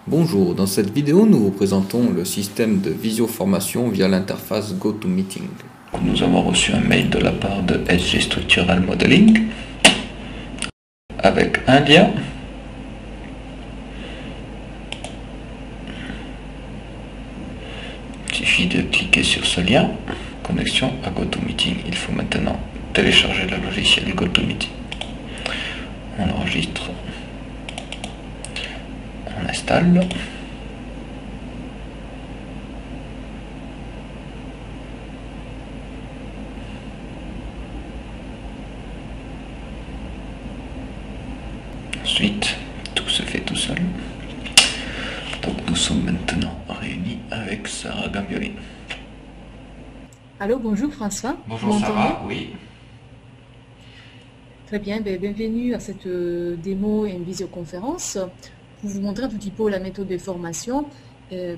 Bonjour, dans cette vidéo, nous vous présentons le système de visioformation via l'interface GoToMeeting. Nous avons reçu un mail de la part de SG Structural Modeling avec un lien. Il suffit de cliquer sur ce lien. Connexion à GoToMeeting. Il faut maintenant télécharger le logiciel GoToMeeting. On l'enregistre. On installe. Ensuite, tout se fait tout seul. Donc nous sommes maintenant réunis avec Sarah Gambioli. Allô, bonjour François. Bonjour Vous m'entendez? Sarah, oui. Très bien, bienvenue à cette démo et une visioconférence pour vous montrer un petit peu la méthode de formation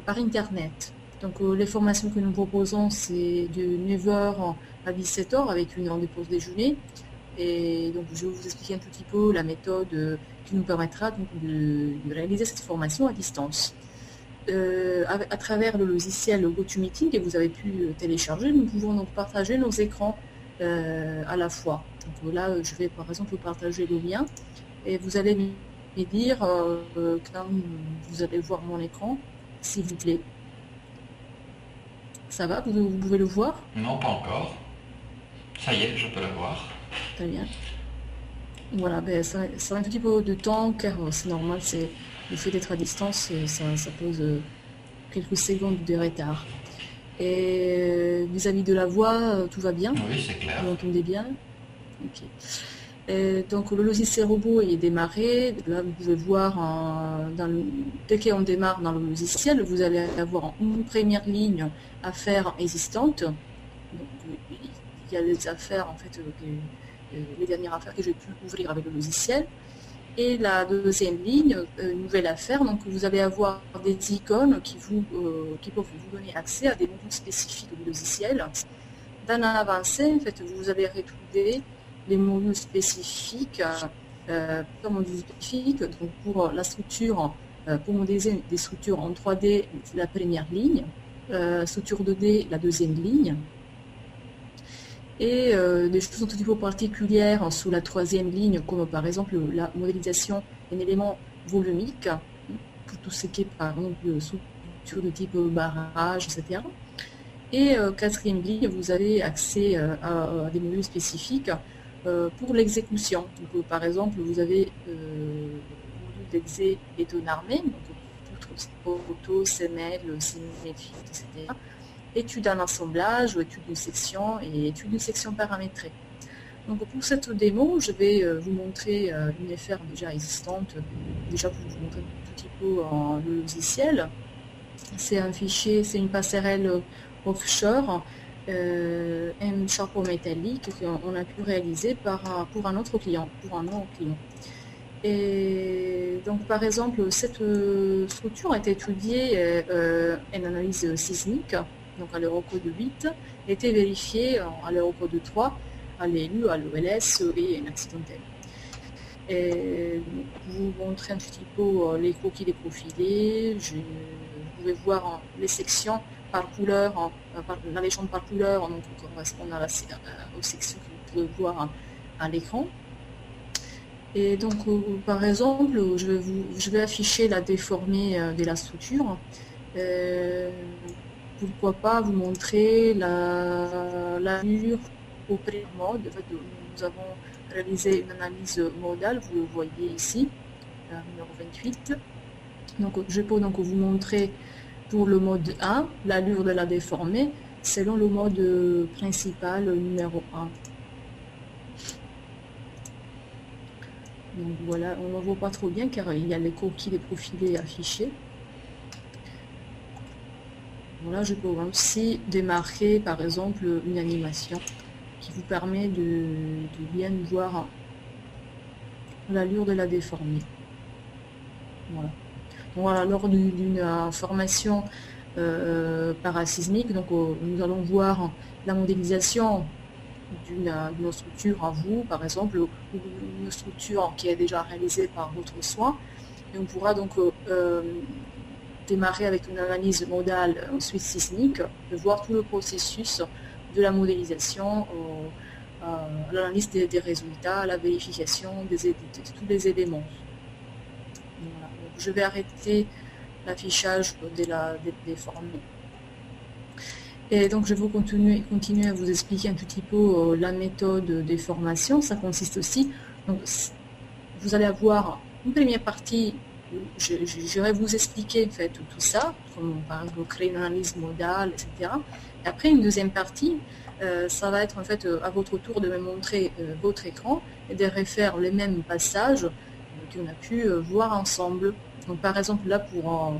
par Internet. Donc les formations que nous proposons, c'est de 9 heures à 17 heures avec une heure de pause déjeuner. Et donc je vais vous expliquer un petit peu la méthode qui nous permettra donc, de réaliser cette formation à distance. À travers le logiciel GoToMeeting que vous avez pu télécharger, nous pouvons donc partager nos écrans à la fois. Donc là, je vais par exemple vous partager le lien et vous allez me dire quand vous allez voir mon écran, s'il vous plaît. Ça va, vous pouvez le voir? Non, pas encore. Ça y est, je peux le voir. Très bien. Voilà, ça a un petit peu de temps car c'est normal, c'est le fait d'être à distance, ça pose quelques secondes de retard. Et vis-à-vis de la voix, tout va bien? Oui, c'est clair. Vous m'entendez bien? Ok. Donc le logiciel robot est démarré. Là, vous pouvez voir, dès qu'on démarre dans le logiciel, vous allez avoir une première ligne affaires existantes. Donc, il y a les affaires, en fait, les dernières affaires que j'ai pu ouvrir avec le logiciel. Et la deuxième ligne, nouvelle affaire, donc vous allez avoir des icônes qui peuvent vous donner accès à des modules spécifiques du logiciel. Dans l'avancée, en fait, vous allez retrouver les modules spécifiques, donc pour la structure, pour modéliser des structures en 3D, la première ligne, structure 2D, la deuxième ligne, et des choses un petit peu particulières sous la troisième ligne, comme par exemple la modélisation d'un élément volumique, pour tout ce qui est par exemple structure de type barrage, etc. Et quatrième ligne, vous avez accès à des modules spécifiques pour l'exécution. Donc, par exemple, vous avez le module d'exé béton armé, donc photo, CML, cinémétrie, etc. Étude d'un assemblage, ou étude d'une section et étude d'une section paramétrée. Donc pour cette démo, je vais vous montrer une FR déjà existante, déjà pour vous montrer un petit peu le logiciel. C'est un fichier, c'est une passerelle offshore, un chapeau métallique qu'on a pu réaliser pour un autre client, Et donc par exemple, cette structure a été étudiée en analyse sismique, donc à l'Eurocode 8, a été vérifiée à l'Eurocode 3, à l'ELU, à l'OLS et en accidentel. Et pour vous montrer un petit peu les croquis des profilés, vous pouvez voir les sections par couleur, la légende par couleur, donc correspondant aux sections que vous pouvez voir à l'écran. Et donc, par exemple, je vais afficher la déformée de la structure. Pourquoi pas vous montrer l'allure au pré-mode. Nous avons réalisé une analyse modale, vous le voyez ici, numéro 28. Donc, je peux donc vous montrer pour le mode 1 l'allure de la déformée selon le mode principal numéro 1. Donc voilà, on ne voit pas trop bien car il y a les coquilles des profilés affichés. Voilà, je peux aussi démarrer par exemple une animation qui vous permet de bien voir l'allure de la déformée. Voilà. Donc voilà, lors d'une formation parasismique, donc nous allons voir la modélisation d'une structure à vous, par exemple, ou une structure qui est déjà réalisée par votre soin. Et on pourra donc démarrer avec une analyse modale, ensuite sismique, de voir tout le processus de la modélisation, l'analyse des résultats, la vérification de tous les éléments. Voilà. Donc, je vais arrêter l'affichage des formules. Et donc je vais continuer à vous expliquer un tout petit peu la méthode des formations. Ça consiste aussi, donc vous allez avoir une première partie où je vais vous expliquer en fait tout ça, comme par exemple créer une analyse modale, etc. Et après une deuxième partie, ça va être en fait à votre tour de me montrer votre écran et de refaire les mêmes passages qu'on a pu voir ensemble. Donc par exemple là,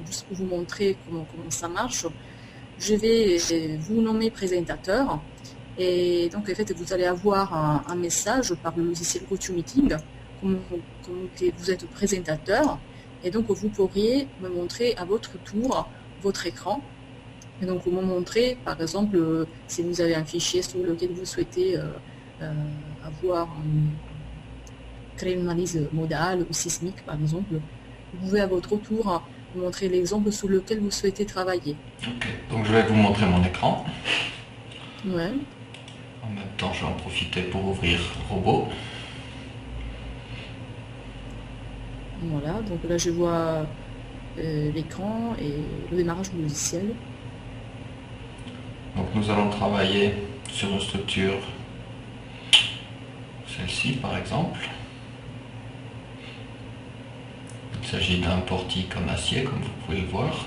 juste pour vous montrer comment ça marche, je vais vous nommer présentateur et donc en fait vous allez avoir un message par le logiciel GoToMeeting comme que vous êtes présentateur et donc vous pourriez me montrer à votre tour votre écran et donc me montrer par exemple si vous avez un fichier sur lequel vous souhaitez créer une analyse modale ou sismique par exemple, vous pouvez à votre tour vous montrer l'exemple sur lequel vous souhaitez travailler. Ok, donc je vais vous montrer mon écran. Ouais. En même temps, je vais en profiter pour ouvrir Robot. Voilà, donc là je vois l'écran et le démarrage du logiciel. Donc nous allons travailler sur une structure, celle-ci par exemple. Il s'agit d'un portique en acier, comme vous pouvez le voir.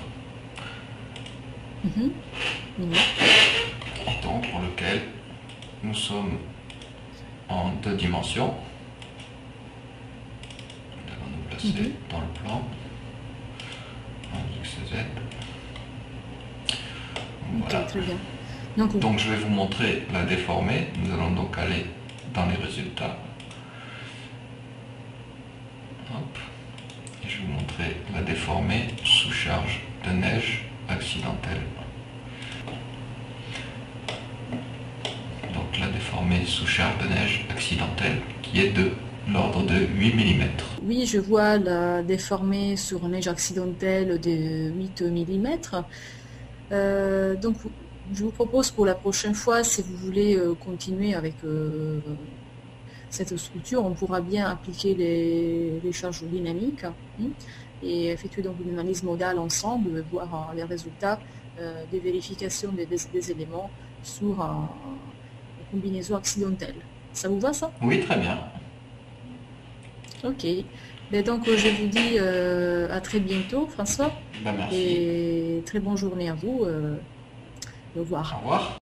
Et donc pour lequel nous sommes en 2 dimensions. Nous allons nous placer dans le plan en X et Z. Voilà. Okay, très bien. Donc je vais vous montrer la déformée. Nous allons donc aller dans les résultats. Hop. Et je vais vous montrer la déformée sous charge de neige accidentelle. Donc la déformée sous charge de neige accidentelle qui est de l'ordre de 8 mm. Oui, je vois la déformée sur neige accidentelle de 8 mm. Donc je vous propose pour la prochaine fois, si vous voulez continuer avec cette structure, on pourra bien appliquer les charges dynamiques et effectuer donc une analyse modale ensemble, voir les résultats des vérifications des éléments sur une combinaison accidentelle. Ça vous va ça? Oui, très bien. Ok. Et donc je vous dis à très bientôt, François. Ben, merci. Et très bonne journée à vous. Au revoir. Au revoir.